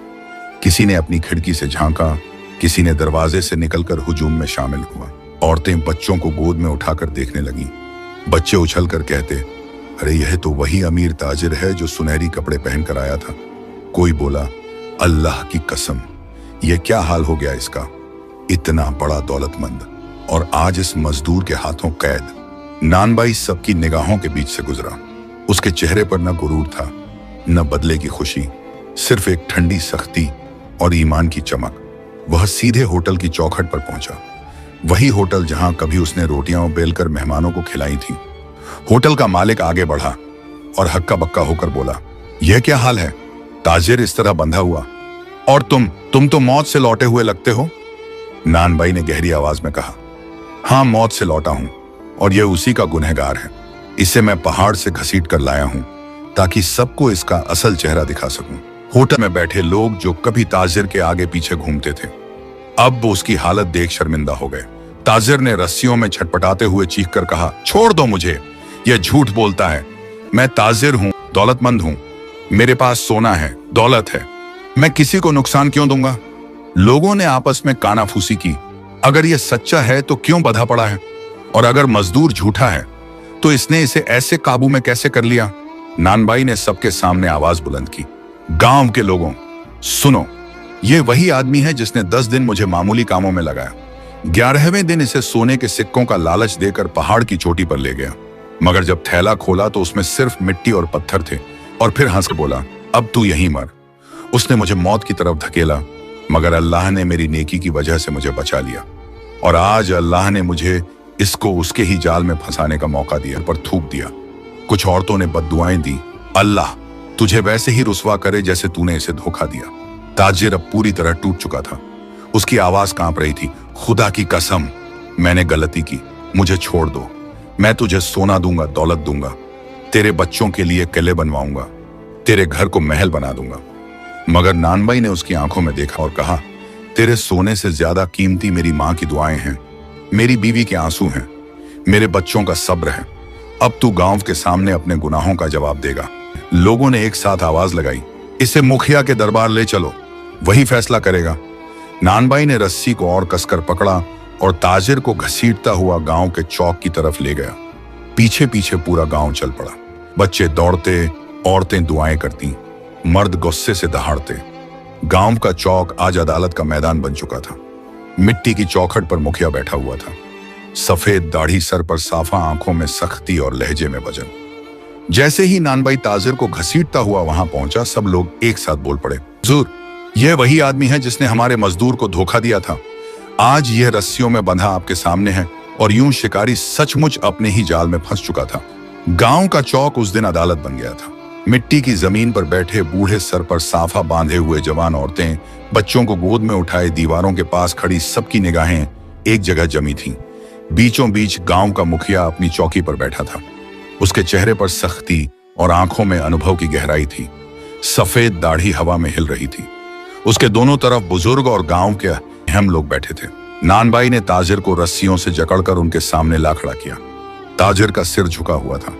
किसी ने अपनी खिड़की से झांका, किसी ने दरवाजे से निकलकर हुजूम में शामिल हुआ। औरतें बच्चों को गोद में उठाकर देखने लगीं। बच्चे उछलकर कहते, अरे यह तो वही अमीर ताजिर है जो सुनहरी कपड़े पहनकर आया था। कोई बोला, अल्लाह की कसम, यह क्या हाल हो गया इसका, इतना बड़ा दौलतमंद और आज इस मजदूर के हाथों कैद। नानबाई सबकी निगाहों के बीच से गुजरा। उसके चेहरे पर न गुरूर था, न बदले की खुशी, सिर्फ एक ठंडी सख्ती और ईमान की चमक। वह सीधे होटल की चौखट पर पहुंचा, वही होटल जहां कभी उसने रोटियां बेलकर मेहमानों को खिलाई थी। होटल का मालिक आगे बढ़ा और हक्का बक्का होकर बोला, यह क्या हाल है? ताजिर इस तरह बंधा हुआ, और तुम तो मौत से लौटे हुए लगते हो। नानबाई ने गहरी आवाज में कहा, हाँ, मौत से लौटा हूं और यह उसी का गुनहगार है। इसे मैं पहाड़ से घसीट कर लाया हूं ताकि सबको इसका असल चेहरा दिखा सकूं। होटल में बैठे लोग जो कभी ताजिर के आगे पीछे घूमते थे, अब वो उसकी हालत देख शर्मिंदा हो गए। ताजिर ने रस्सियों में छटपटाते हुए चीख कर कहा, छोड़ दो मुझे, यह झूठ बोलता है। मैं ताजिर हूं, दौलतमंद हूं, मेरे पास सोना है, दौलत है, मैं किसी को नुकसान क्यों दूंगा? लोगों ने आपस में कानाफूसी की। अगर यह सच्चा है तो क्यों बंधा पड़ा है, और अगर मजदूर झूठा है तो इसने इसे ऐसे काबू में कैसे कर लिया? नानबाई ने सबके सामने आवाज बुलंद की, गांव के लोगों, सुनो, यह वही आदमी है जिसने 10 दिन मुझे मामूली कामों में लगाया। 11वें दिन इसे सोने के सिक्कों का लालच देकर पहाड़ की चोटी पर ले गया, मगर जब थैला खोला तो उसमें सिर्फ मिट्टी और पत्थर थे, और फिर हंस कर बोला, अब तू यहीं मर। उसने मुझे मौत की तरफ धकेला, मगर अल्लाह ने मेरी नेकी की वजह से मुझे बचा लिया, और आज अल्लाह ने मुझे इसको उसके ही जाल में फंसाने का मौका दिया, पर थूक दिया। कुछ औरतों ने बद्दुआएं दी, अल्लाह तुझे वैसे ही रुसवा करे जैसे तूने इसे धोखा दिया। ताजिर अब पूरी तरह टूट चुका था। उसकी आवाज कांप रही थी, खुदा की कसम, मैंने गलती की, मुझे छोड़ दो। मैं तुझे सोना दूंगा, दौलत दूंगा, तेरे बच्चों के लिए किले बनवाऊंगा, तेरे घर को महल बना दूंगा। मगर नानबाई ने उसकी आंखों में देखा और कहा, तेरे सोने से ज्यादा कीमती मेरी माँ की दुआएं हैं, मेरी बीवी के आंसू हैं, मेरे बच्चों का सब्र है। अब तू गांव के सामने अपने गुनाहों का जवाब देगा। लोगों ने एक साथ आवाज लगाई, इसे मुखिया के दरबार ले चलो, वही फैसला करेगा। नानबाई ने रस्सी को और कसकर पकड़ा और ताजिर को घसीटता हुआ गांव के चौक की तरफ ले गया। पीछे पीछे पूरा गांव चल पड़ा। बच्चे दौड़ते, औरतें दुआएं करती, मर्द गुस्से से दहाड़ते। गांव का चौक आज अदालत का मैदान बन चुका था। मिट्टी की चौखट पर मुखिया बैठा हुआ था, सफेद दाढ़ी, सर पर साफा, आंखों में सख्ती और लहजे में वजन। जैसे ही नानबाई ताजिर को घसीटता हुआ वहां पहुंचा, सब लोग एक साथ बोल पड़े, हुजूर, यह वही आदमी है जिसने हमारे मजदूर को धोखा दिया था। आज यह रस्सियों में बंधा आपके सामने है। और यूं शिकारी सचमुच अपने ही जाल में फंस चुका था। गांव का चौक उस दिन अदालत बन गया था। मिट्टी की जमीन पर बैठे बूढ़े, सर पर साफा बांधे हुए जवान औरतें, बच्चों को गोद में उठाए दीवारों के पास खड़ी सबकी निगाहें एक जगह जमी थीं। बीचों बीच गांव का मुखिया अपनी चौकी पर बैठा था। उसके चेहरे पर सख्ती और आंखों में अनुभव की गहराई थी। सफेद दाढ़ी हवा में हिल रही थी। उसके दोनों तरफ बुजुर्ग और गांव के अहम लोग बैठे थे। नानबाई ने ताजिर को रस्सियों से जकड़कर उनके सामने ला खड़ा किया। ताजिर का सिर झुका हुआ था,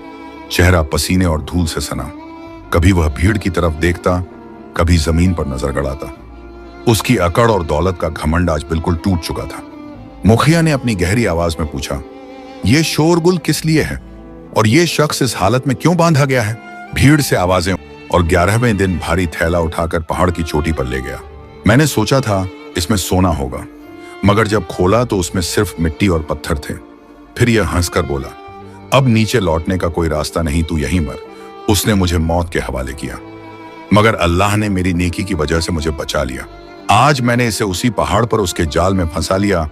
चेहरा पसीने और धूल से सना। कभी वह भीड़ की तरफ देखता, कभी जमीन पर नजर गड़ाता। उसकी अकड़ और दौलत का घमंड आज बिल्कुल टूट चुका था। मुखिया ने अपनी गहरी आवाज में पूछा, ये शोरगुल किस लिए है और ये शख्स इस हालत में क्यों बांधा गया है? भीड़ से आवाजें और 11वें दिन भारी थैला उठाकर पहाड़ की चोटी पर ले गया। मैंने सोचा था इसमें सोना होगा, मगर जब खोला तो उसमें सिर्फ मिट्टी और पत्थर थे। फिर यह हंसकर बोला, अब नीचे लौटने का कोई रास्ता नहीं, तू यहीं मर। उसने मुझे मौत के हवाले किया, मगर अल्लाह ने मेरी नेकी की वजह से मुझे बचा लिया। आज मैंने इसे उसी पहाड़ पर उसके जाल में फंसा लिया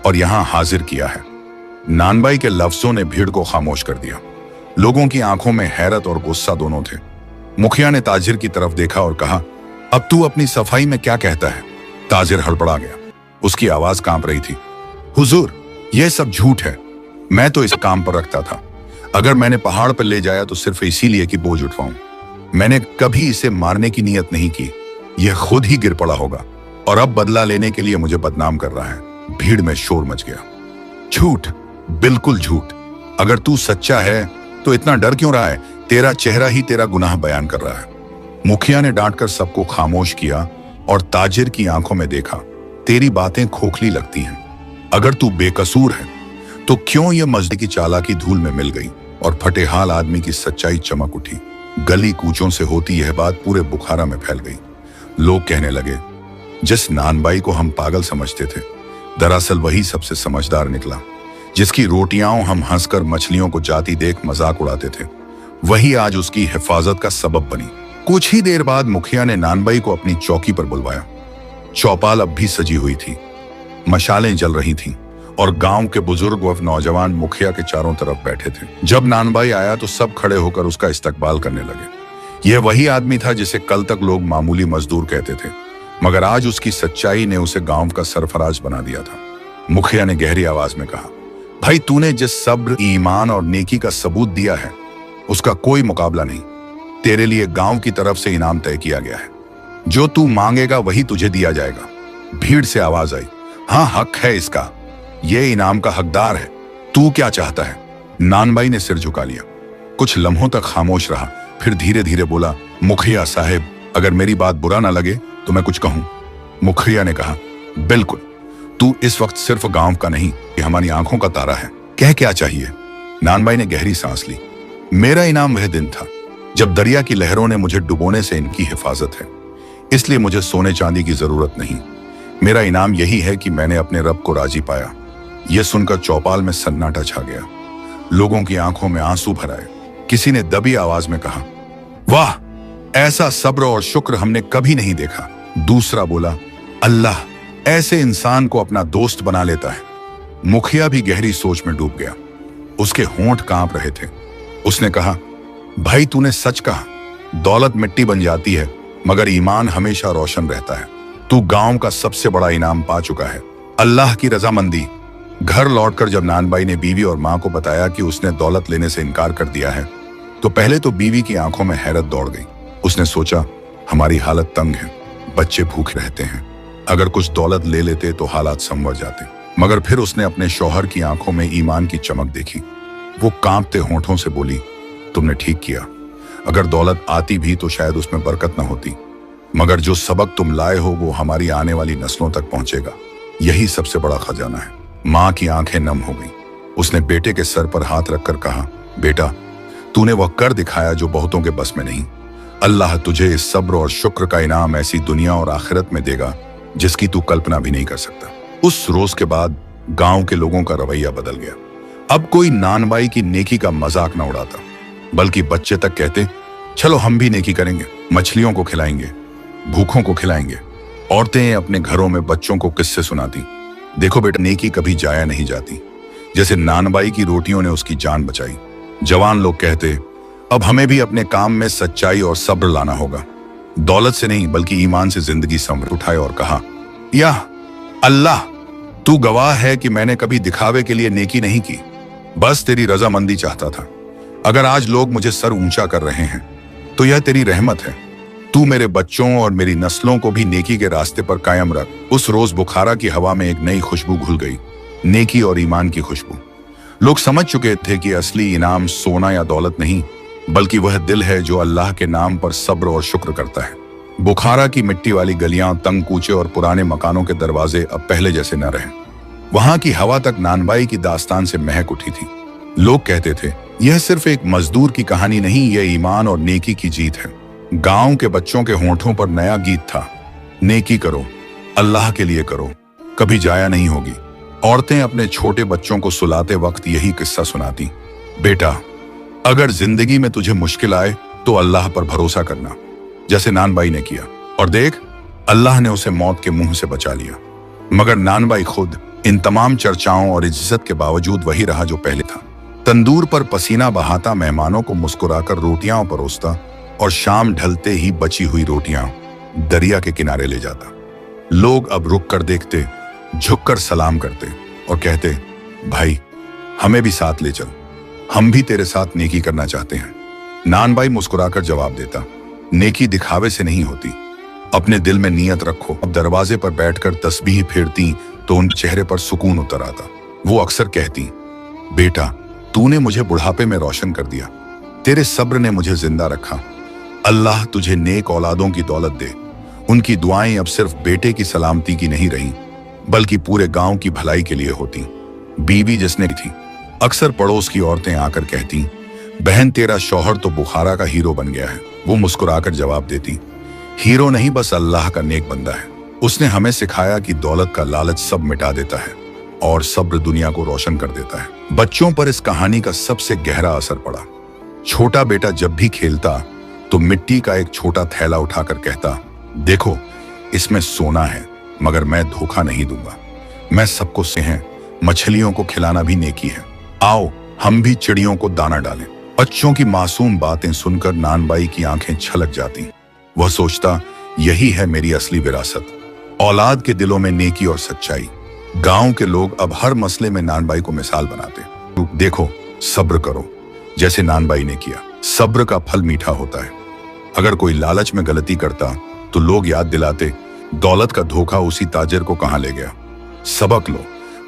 और यहां हाजिर किया है। नानबाई के लफ्जों ने भीड़ को खामोश कर दिया। लोगों की आंखों में हैरत और गुस्सा दोनों थे। मुखिया ने ताजिर की तरफ देखा और कहा, अब तू अपनी सफाई में क्या कहता है? ताजिर हड़बड़ा गया, उसकी आवाज कांप रही थी। हुजूर, यह सब झूठ है। मैं तो इस काम पर रखता था। अगर मैंने पहाड़ पर ले जाया तो सिर्फ इसीलिए कि बोझ उठवाऊं। मैंने कभी इसे मारने की नियत नहीं की। यह खुद ही गिर पड़ा होगा और अब बदला लेने के लिए मुझे बदनाम कर रहा है। भीड़ में शोर मच गया। झूठ, बिल्कुल झूठ। अगर तू सच्चा है तो इतना डर क्यों रहा है? तेरा चेहरा ही तेरा गुनाह बयान कर रहा है। मुखिया ने डांटकर सबको खामोश किया और ताजिर की आंखों में देखा। तेरी बातें खोखली लगती हैं। अगर तू बेकसूर है तो क्यों यह मस्जिद की चालाकी धूल में मिल गई और फटेहाल आदमी की सच्चाई चमक उठी। गली कूचों से होती यह बात पूरे बुखारा में फैल गई। लोग कहने लगे, जिस नानबाई को हम पागल समझते थे, दरअसल वही सबसे समझदार निकला। जिसकी रोटियां हम हंसकर मछलियों को जाती देख मजाक उड़ाते थे, वही आज उसकी हिफाजत का सबब बनी। कुछ ही देर बाद मुखिया ने नानबाई को अपनी चौकी पर बुलवाया। चौपाल अब भी सजी हुई थी, मशालें जल रही थीं और गांव के बुजुर्ग व नौजवान मुखिया के चारों तरफ बैठे थे। जब नानबाई आया तो सब खड़े होकर उसका इस्तकबाल करने लगे। यह वही आदमी था जिसे कल तक लोग मामूली मजदूर कहते थे, मगर आज उसकी सच्चाई ने उसे गांव का सरफराज बना दिया था। मुखिया ने गहरी आवाज में कहा, भाई, तूने जिस सब्र, ईमान और नेकी का सबूत दिया है, उसका कोई मुकाबला नहीं। तेरे लिए गांव की तरफ से इनाम तय किया गया है। जो तू मांगेगा वही तुझे दिया जाएगा। भीड़ से आवाज आई, हाँ, हक है इसका। ये इनाम का हकदार है। तू क्या चाहता है? नानबाई ने सिर झुका लिया। कुछ लम्हों तक खामोश रहा, फिर धीरे धीरे बोला, मुखिया साहब, अगर मेरी बात बुरा ना लगे तो मैं कुछ कहूं। मुखिया ने कहा, बिल्कुल। तू इस वक्त सिर्फ गांव का नहीं, ये हमारी आंखों का तारा है। कह क्या चाहिए? नानबाई ने गहरी सांस ली। मेरा इनाम वह दिन था जब दरिया की लहरों ने मुझे डुबोने से इनकी हिफाजत है, इसलिए मुझे सोने चांदी की जरूरत नहीं। मेरा इनाम यही है कि मैंने अपने रब को राजी पाया। यह सुनकर चौपाल में सन्नाटा छा गया। लोगों की आंखों में आंसू भर आए। किसी ने दबी आवाज में कहा, वाह, ऐसा सब्र और शुक्र हमने कभी नहीं देखा। दूसरा बोला, अल्लाह ऐसे इंसान को अपना दोस्त बना लेता है। मुखिया भी गहरी सोच में डूब गया। उसके होंठ कांप रहे थे। उसने कहा, भाई, तूने सच कहा। दौलत मिट्टी बन जाती है, मगर ईमान हमेशा रोशन रहता है। तू गांव का सबसे बड़ा इनाम पा चुका है, अल्लाह की रजामंदी। घर लौटकर जब नानबाई ने बीवी और मां को बताया कि उसने दौलत लेने से इनकार कर दिया है, तो पहले तो बीवी की आंखों में हैरत दौड़ गई। उसने सोचा, हमारी हालत तंग है, बच्चे भूखे रहते हैं। अगर कुछ दौलत ले लेते तो हालात संवर जाते। मगर फिर उसने अपने शौहर की आंखों में ईमान की चमक देखी। वो कांपते होंठों से बोली, तुमने ठीक किया। अगर दौलत आती भी तो शायद उसमें बरकत न होती, मगर जो सबक तुम लाए हो वो हमारी आने वाली नस्लों तक पहुंचेगा। यही सबसे बड़ा खजाना है। मां की आंखें नम हो गईं। उसने बेटे के सर पर हाथ रखकर कहा, बेटा, तूने वह कर दिखाया जो बहुतों के बस में नहीं। अल्लाह तुझे इस सब्र और शुक्र का इनाम ऐसी दुनिया और आखिरत में देगा जिसकी तू कल्पना भी नहीं कर सकता। उस रोज के बाद गांव के लोगों का रवैया बदल गया। अब कोई नानबाई की नेकी का मजाक न उड़ाता, बल्कि बच्चे तक कहते, चलो हम भी नेकी करेंगे, मछलियों को खिलाएंगे, भूखों को खिलाएंगे। औरतें अपने घरों में बच्चों को किस्से सुनाती, देखो बेटा, नेकी कभी जाया नहीं जाती। जैसे नानबाई की रोटियों ने उसकी जान बचाई। जवान लोग कहते, अब हमें भी अपने काम में सच्चाई और सब्र लाना होगा। दौलत से नहीं बल्कि ईमान से जिंदगी संवर उठाए और कहा, या अल्लाह, तू गवाह है कि मैंने कभी दिखावे के लिए नेकी नहीं की, बस तेरी रजामंदी चाहता था। अगर आज लोग मुझे सर ऊंचा कर रहे हैं तो यह तेरी रहमत है। तू मेरे बच्चों और मेरी नस्लों को भी नेकी के रास्ते पर कायम रख। उस रोज बुखारा की हवा में एक नई खुशबू घुल गई, नेकी और ईमान की खुशबू। लोग समझ चुके थे कि असली इनाम सोना या दौलत नहीं, बल्कि वह दिल है जो अल्लाह के नाम पर सब्र और शुक्र करता है। बुखारा की मिट्टी वाली गलियां, तंग कूचे और पुराने मकानों के दरवाजे अब पहले जैसे न रहे। वहां की हवा तक नानबाई की दास्तान से महक उठी थी। लोग कहते थे, यह सिर्फ एक मजदूर की कहानी नहीं, यह ईमान और नेकी की जीत है। गांव के बच्चों के होंठों पर नया गीत था, नेकी करो, अल्लाह के लिए करो, कभी जाया नहीं होगी। औरतें अपने छोटे बच्चों को सुलाते वक्त यही किस्सा सुनाती, बेटा, अगर जिंदगी में तुझे मुश्किल आए तो अल्लाह पर भरोसा करना, जैसे नानबाई ने किया। और देख, अल्लाह ने उसे मौत के मुंह से बचा लिया। मगर नानबाई खुद इन तमाम चर्चाओं और इज्जत के बावजूद वही रहा जो पहले था। तंदूर पर पसीना बहाता, मेहमानों को मुस्कुराकर रोटियां परोसता और शाम ढलते ही बची हुई रोटियां दरिया के किनारे ले जाता। लोग अब रुक कर देखते, झुककर सलाम करते और कहते, भाई, हमें भी साथ ले चल, हम भी तेरे साथ नेकी करना चाहते हैं। नानबाई मुस्कुराकर जवाब देता, नेकी दिखावे से नहीं होती, अपने दिल में नियत रखो। अब दरवाजे पर बैठकर तस्बीह फेरती तो उन चेहरे पर सुकून उतर आता। वो अक्सर कहती, बेटा, तूने मुझे बुढ़ापे में रोशन कर दिया, तेरे सब्र ने मुझे जिंदा रखा। अल्लाह तुझे नेक औलादों की दौलत दे। उनकी दुआएं अब सिर्फ बेटे की सलामती की नहीं रही, बल्कि पूरे गांव की भलाई के लिए होती। बीवी जिसने थी, अक्सर पड़ोस की औरतें आकर कहती, बहन, तेरा शौहर तो बुखारा का हीरो बन गया है। वो मुस्कुराकर जवाब देती, हीरो नहीं, बस अल्लाह का नेक बंदा है। उसने हमें सिखाया कि दौलत का लालच सब मिटा देता है और सब्र दुनिया को रोशन कर देता है। बच्चों पर इस कहानी का सबसे गहरा असर पड़ा। छोटा बेटा जब भी खेलता तो मिट्टी का एक छोटा थैला उठाकर कहता, देखो, इसमें सोना है, मगर मैं धोखा नहीं दूंगा। मैं सबको सेहं, मछलियों को खिलाना भी नेकी है। आओ, हम भी चिड़ियों को दाना डालें। बच्चों की मासूम बातें सुनकर नानबाई की आंखें छलक जाती। वह सोचता, यही है मेरी असली विरासत, औलाद के दिलों में नेकी और सच्चाई। गांव के लोग अब हर मसले में नानबाई को मिसाल बनाते। देखो, सब्र करो, जैसे नानबाई ने किया। सब्र का फल मीठा होता है। अगर कोई लालच में गलती करता तो लोग याद दिलाते, दौलत का धोखा उसी ताजिर को कहां ले गया। सबक लो।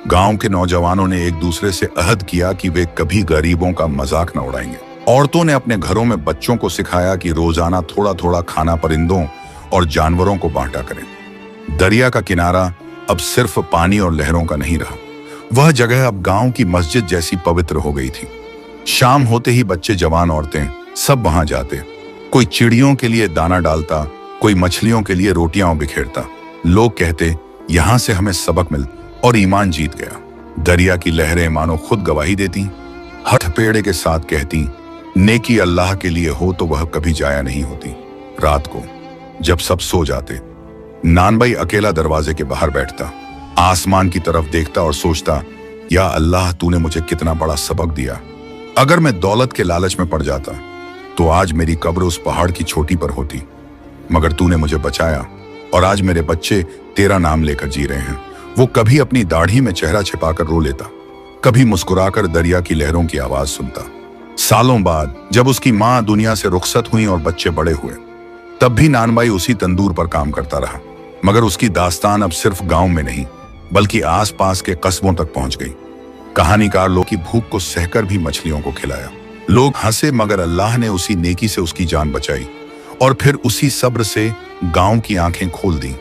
गांव के नौजवानों ने एक दूसरे से अहद किया कि वे कभी गरीबों का मजाक न उड़ाएंगे। औरतों ने अपने घरों में बच्चों को सिखाया कि रोजाना थोड़ा थोड़ा खाना परिंदों और जानवरों को बांटा करें। दरिया का किनारा अब सिर्फ पानी और लहरों का नहीं रहा, वह जगह अब गांव की मस्जिद जैसी पवित्र हो गई थी। शाम होते ही बच्चे, जवान, औरतें सब वहां जाते। कोई चिड़ियों के लिए दाना डालता, कोई मछलियों के लिए रोटियां बिखेरता। लोग कहते, यहां से हमें सबक मिलता और ईमान जीत गया। दरिया की लहरें मानो खुद गवाही देती, हठ पेड़े के साथ कहती, नेकी अल्लाह के लिए हो तो वह कभी जाया नहीं होती। रात को जब सब सो जाते, नानबाई अकेला दरवाजे के बाहर बैठता, आसमान की तरफ देखता और सोचता, या अल्लाह, तूने मुझे कितना बड़ा सबक दिया। अगर मैं दौलत के लालच में पड़ जाता तो आज मेरी कब्र उस पहाड़ की चोटी पर होती, मगर तूने मुझे बचाया और आज मेरे बच्चे तेरा नाम लेकर जी रहे हैं। वो कभी अपनी दाढ़ी में चेहरा छिपाकर रो लेता, कभी मुस्कुराकर दरिया की लहरों की आवाज सुनता। सालों बाद जब उसकी मां दुनिया से रुखसत हुई और बच्चे बड़े हुए, तब भी नानबाई उसी तंदूर पर काम करता रहा। मगर उसकी दास्तान अब सिर्फ गांव में नहीं, बल्कि आसपास के कस्बों तक पहुंच गई। कहानीकार लोग की भूख को सहकर भी मछलियों को खिलाया। लोग हंसे, मगर अल्लाह ने उसी नेकी से उसकी जान बचाई और फिर उसी सब्र से गांव की आंखें खोल दी।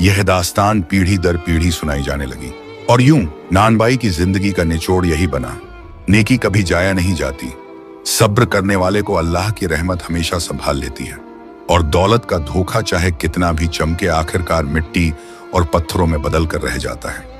यह दास्तान पीढ़ी दर पीढ़ी सुनाई जाने लगी और यूं नानबाई की जिंदगी का निचोड़ यही बना, नेकी कभी जाया नहीं जाती। सब्र करने वाले को अल्लाह की रहमत हमेशा संभाल लेती है और दौलत का धोखा चाहे कितना भी चमके, आखिरकार मिट्टी और पत्थरों में बदल कर रह जाता है।